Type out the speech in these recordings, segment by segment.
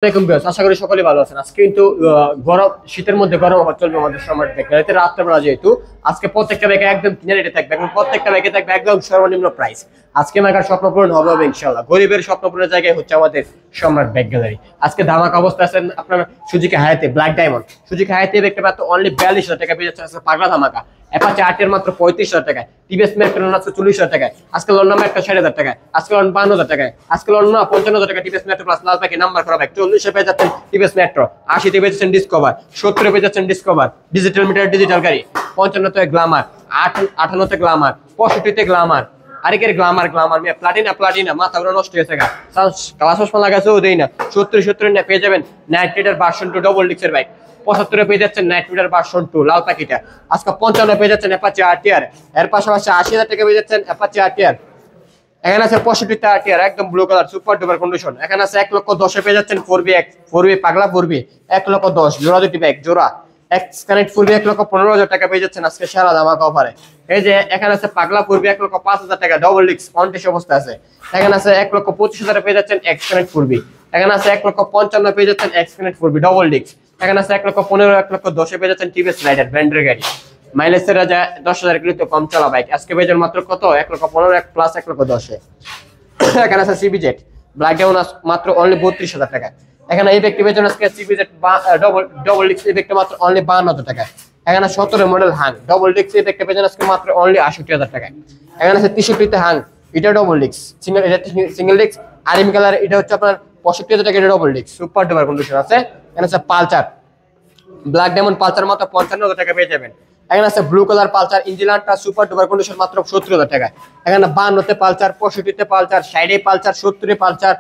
আশা করি সকলে ভালো আছেন। আজকে কিন্তু গরম শীতের মধ্যে গরম হওয়া চলবে আমাদের সম্রাট ব্যাগ রাতে রাত্রেবেলা, যেহেতু আজকে প্রত্যেকটা ব্যাগে একদম কিনে রেটে থাকবে এবং প্রত্যেকটা ব্যাগে থাকবে একদম সর্বনিম্ন প্রাইস। আজকে মেগার স্বপ্ন পূরণ হবে ইনশাআল্লাহ। গরিবের স্বপ্ন পূরণের জায়গায় হচ্ছে আমাদের সম্রাট ব্যাগ গ্যালারি। আজকে ধামাকা অবস্থা আছেন আপনার সুজুকি হায়াতে ব্ল্যাক ডায়মন্ড। সুজুকি হায়াতে দেখতে পাচ্ছেন অনলি 42,000 টাকা পেয়ে যাচ্ছে আজকে পাগলা ধামাকা। অ্যাপাচি আর্টের মাত্র 35,000 টাকায়, টিভিএস মেট্রো আছে 40,000 টাকায়, আজকে লন্ডন মেট্রো 60,000 টাকায়, আজকে লন্ডন 52,000 টাকায়, আজকে লন্ডন 55,000 টাকা টিভিএস মেট্রো প্লাস লাল প্যাকে নাম্বার করা ব্যাগ 40 পেয়ে যাচ্ছেন টিভিএস মেট্রো, 80 পেয়ে যাচ্ছেন ডিসকভার, 70 পেয়ে যাচ্ছেন ডিসকভার ডিজিটাল মিটার ডিজিটাল গাড়ি, 55 গ্লামার, 58 গ্লামার, 65 গ্লামার, আরেকের গ্লামার গ্লামার প্লাটিনা প্লাটিনা মাথা পুরো নষ্ট হয়েছে গা কালা চশমা লাগাছেও দেই না। 70 না পেয়ে যাবেন নাইট রাইডার ভার্সন 2 ডবল ডিক্সের বাইক। 75 পেয়ে যাচ্ছেন নাইট রাইডার ভার্সন 2 লাল পাখিটা। আজকে 55 পেয়ে যাচ্ছেন অ্যাপাচি আরটিআর। এর পাশাপাশি 80,000 টাকা পেয়ে যাচ্ছেন অ্যাপাচি আরটিআর। এখানে আছে 65 আরটিআর একদম blue colour super duper condition. এখানে আছে 1,10,000 পেয়ে যাচ্ছেন 4বি পাগলা 4বি 1,10,000 জোড়া দুটি ব্যাগ জোড়া এক্স কানেক্ট 4বি 1,15,000 টাকা পেয়ে যাচ্ছেন আজকে সারা ধামাকা অফারে। এই যে এখানে আছে পাগলা 4বি 1,05,000 টাকা ডবল ডিক্স অনটেস অবস্থা আছে। এখানে আছে 1,25,000 পেয়ে যাচ্ছেন এক্স কানেক্ট 4বি। এখানে আছে 1,55,000 পেয়ে যাচ্ছেন এক্স কানেক্ট 4বি ডবল ডিক্স। এখানে আছে 1,15,000 1,10,000 পেয়ে যাচ্ছেন টিভিএস রাইডার ব্র্যান্ডের গাড়ি। মাইলেজের রাজা 10,000 কিলো তো কম চলা বাইক আজকে পেয়ে যাবেন মাত্র কত 1,15,000 প্লাস 1,10,000। এখানে আছে সিবিজেট ব্ল্যাক ডাউন মাত্র অনলি 32,000 টাকা। এখানে এই ব্যক্তি পেয়েছেন আজকে সিবিজেট ডবল ডিক্স এই ব্যক্তি মাত্র অনলি 52,000 টাকা। এখানে 17 মডেল হাং ডবল ডিক্স এই ব্যক্তি পেয়েছেন আজকে মাত্র অনলি 68,000 টাকা। এখানে আছে 63 হাং এটা ডবল ডিক্স সিঙ্গেল, এটা সিঙ্গেল ডিক্স আরিম কালার, এটা হচ্ছে আপনার 65,000 টাকা, এটা ডবল ডিক্স সুপার ডুপার কন্ডিশন আছে। এখানে আছে পালচার ব্ল্যাক ডায়মন্ড পালচার মাত্র 55,000 টাকা পেয়ে যাবেন। এখানে আছে ব্লু কালার পালচার ইঞ্জিনটা সুপার ডুপার কন্ডিশন মাত্র 70,000 টাকা। এখানে 52 Pulsar 65 Pulsar 60 Pulsar 70 Pulsar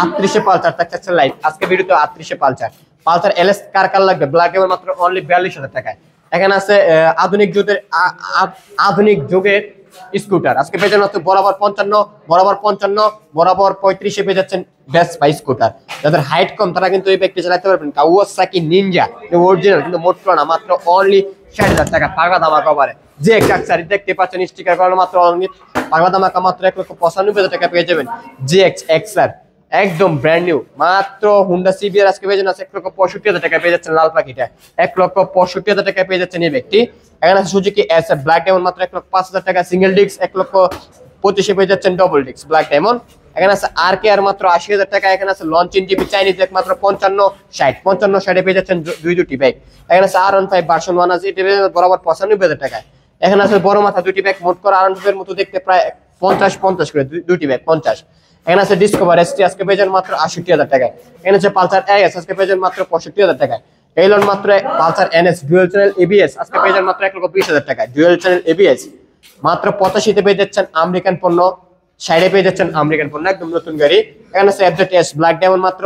38 Pulsar থাকছে লাইভ আজকে ভিডিওতে 38 পালচার পালচার এলএস কার কার লাগবে ব্ল্যাক ডায়মন্ড মাত্র অনলি 42,000 টাকায়। এখানে আছে আধুনিক যুগের স্কুটার আজকে পেয়ে যাচ্ছেন বরাবর 55 বরাবর 55 বরাবর 35 পেয়ে যাচ্ছেন বেস্ট বাই স্কুটার। যাদের হাইট কম তারা কিন্তু এই ব্যক্তি চালাতে পারবেন। কাওয়াসাকি নিনজা অরিজিনাল কিন্তু মোটর না মাত্র অনলি 60,000 টাকা পাগলা ধামাকা অফারে। যে কাকসারি দেখতে পাচ্ছেন স্টিকার করানো মাত্র অনলি পাগলা ধামাকা মাত্র 1,95,000 টাকা পেয়ে যাবেন। এক্সআর একদম ব্র্যান্ড নিউ মাত্র হুন্ডা সিবিআর আজকে পেয়ে যাচ্ছেন 1,65,000 টাকা পেয়ে যাচ্ছেন লাল পাখিটা 1,65,000 টাকা পেয়ে যাচ্ছেন এই ব্যক্তি। এখানে আছে সুজুকি এসএফ ব্ল্যাক ডায়মন্ড মাত্র 1,05,000 টাকা সিঙ্গেল ডিস্ক 1,25,000 পেয়ে যাচ্ছেন ডবল ডিস্ক ব্ল্যাক ডায়মন্ড। এখানে আছে আরকেআর মাত্র 80,000 টাকা। এখানে আছে লঞ্চিন জিবি চাইনিজ এক মাত্র 55 পেয়ে যাচ্ছেন দুটি ব্যাগ। এখানে আছে R15 ভার্সন 1 আছে এটা বরাবর 95,000 টাকা। এখানে আছে বড় মাথা দুটি ব্যাগ মোট করে R15 এর মতো দেখতে প্রায় 50 করে দুটি ব্যাগ 50। এখানে আছে ডিসকভার এসটি আজকে পেয়ে যাবেন মাত্র 68,000 টাকায়। এখানে আছে পালসার এস আজকে পেয়ে যাবেন মাত্র 65,000 টাকায়। এইলন মাত্র Pulsar NS dual channel ABS আজকে পেয়ে যাবেন মাত্র 1,20,000 টাকায় ডুয়াল চ্যানেল এবিএস মাত্র 85 পেয়ে যাচ্ছেন আমেরিকান পণ্য 60 পেয়ে যাচ্ছেন আমেরিকান পণ্য একদম নতুন গাড়ি। এখানে আছে এফজেড ব্ল্যাক ডায়মন্ড মাত্র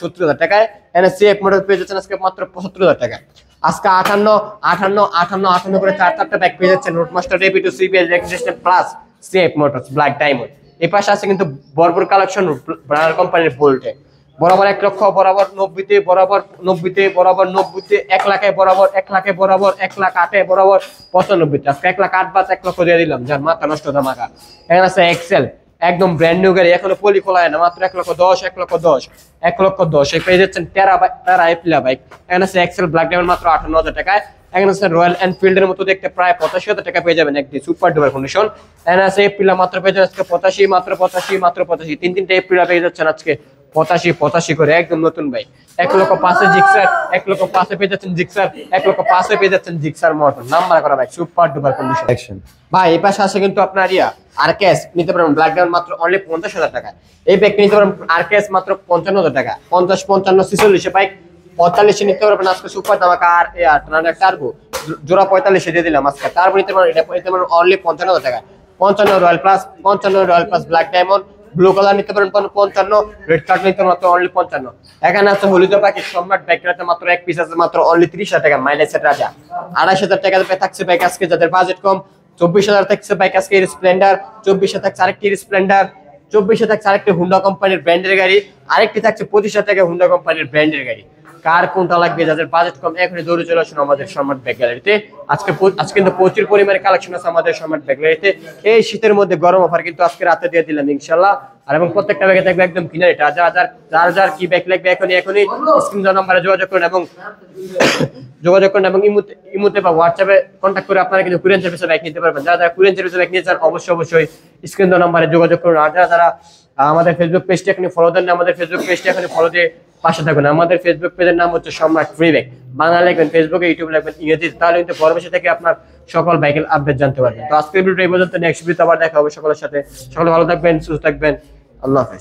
70,000 টাকায়। এখানে সিএফ মডেল পেয়ে যাচ্ছেন আজকে মাত্র 75,000 টাকায়। আজকে 58 করে 4-4টা ব্যাগ পেয়ে যাচ্ছেন Roadmaster Rapido CBS registration plus CF motors black diamond. এই পাশে আছে কিন্তু বর্বর কালেকশন ব্র্যান্ড কোম্পানির বোল্টে বরাবর 1 লক্ষ বরাবর 90 বরাবর 90 বরাবর 90 1 লাখে বরাবর 1 লাখে বরাবর 1,08,000 বরাবর 95 আজকে 1,08,000 বাদ 1 লক্ষ দিয়ে দিলাম যার মাথা নষ্ট ধামাকা। এখানে আছে এক্সেল একদম ব্র্যান্ড নিউ গাড়ি এখনো পলি খোলায় না মাত্র 1,10,000 এই পেয়ে যাচ্ছেন টেরা এপ্রিলা বাইক। এখানে আছে এক্সেল ব্ল্যাক ডায়মন্ড মাত্র 58,000 টাকায়। এখানে আছে রয়্যাল এনফিল্ডের মতো দেখতে প্রায় 85,000 টাকা পেয়ে যাবেন একটি সুপার ডুপার কন্ডিশন। এখানে আছে এপ্রিলা মাত্র পেয়ে যাচ্ছেন আজকে 85 মাত্র 85 তিনটা এপ্রিলা পেয়ে যাচ্ছেন আজকে 85 করে একদম নতুন বাইক। 1,05,000 জিক্সার 1,05,000 পেয়ে যাচ্ছেন জিক্সার 1,05,000 পেয়ে যাচ্ছেন জিক্সার মোটর নাম্বার করা বাইক সুপার ডুপার কন্ডিশন ভাই। এই পাশে আছে কিন্তু আপনার আরকেএস নিতে পারবেন ব্ল্যাক ডায়মন্ড মাত্র অনলি 50,000 টাকা। এই বাইক নিতে পারবেন আরকেএস মাত্র 55,000 টাকা 50 55 46 বাইক 45 নিতে পারবেন আজকে সুপার ধামাকা। আর টার্বো জোড়া 45 দিয়ে দিলাম আজকে টার্বো নিতে পারবেন এটা নিতে পারবেন অনলি 55,000 টাকা। 55 royal plus black diamond blue colour নিতে পারেন 55 রেড কার্ড নিতে মাত্র অনলি 55। এখানে আছে হলুদ পাখি সম্রাট বাইক রাতে মাত্র এক পিস আছে মাত্র অনলি 30,000 টাকা মাইলেজের রাজা। 2,500 টাকা থাকছে বাইক আজকে যাদের বাজেট কম 24,000 থাকছে বাইক আজকে স্প্লেন্ডার 24,000 থাকছে আরেকটি স্প্লেন্ডার 24,000 থাকছে আরেকটি হুন্ডা কোম্পানির ব্র্যান্ডের গাড়ি আরেকটি থাকছে 25,000 টাকা হুন্ডা কোম্পানির ব্র্যান্ডের গাড়ি। কার কোনটা লাগবে, যাদের বাজেট কম, এখনই দৌড়ে চলে আসুন আমাদের সম্রাট বাইক গ্যালারিতে। আজকে কিন্তু প্রচুর পরিমাণে কালেকশন আছে আমাদের সম্রাট বাইক গ্যালারিতে। এই শীতের মধ্যে গরম অফার কিন্তু আজকে রাতে দিয়ে দিলাম ইনশাআল্লাহ। আর এবং প্রত্যেকটা ব্যাগে থাকবে একদম কিনার এটা। যার কি ব্যাগ লাগবে এখনই স্ক্রিন নাম্বারে যোগাযোগ করুন এবং ইমোতে বা হোয়াটসঅ্যাপে কন্ট্যাক্ট করে আপনারা কিন্তু কুরিয়ার সার্ভিসে বাইক নিতে পারবেন। যারা কুরিয়ার সার্ভিসে বাইক নিতে চান অবশ্যই স্ক্রিন নাম্বারে যোগাযোগ করুন। আর যারা আমাদের ফেসবুক পেজটি এখনই ফলো দেন না, আমাদের ফেসবুক পেজটি এখনই ফলো দিয়ে পাশে থাকুন। আমাদের ফেসবুক পেজের নাম হচ্ছে সম্রাট ফ্রি বাইক। বাংলা লিখবেন ফেসবুকে, ইউটিউব লিখবেন ইংরেজি, তাহলে কিন্তু পরবর্তী থেকে আপনার সকল বাইকের আপডেট জানতে পারবেন। তো আজকের ভিডিওটা এই পর্যন্ত, নেক্সট ভিডিওতে আবার দেখা হবে সকলের সাথে। সকলে ভালো থাকবেন, সুস্থ থাকবেন, আল্লাহ হাফেজ।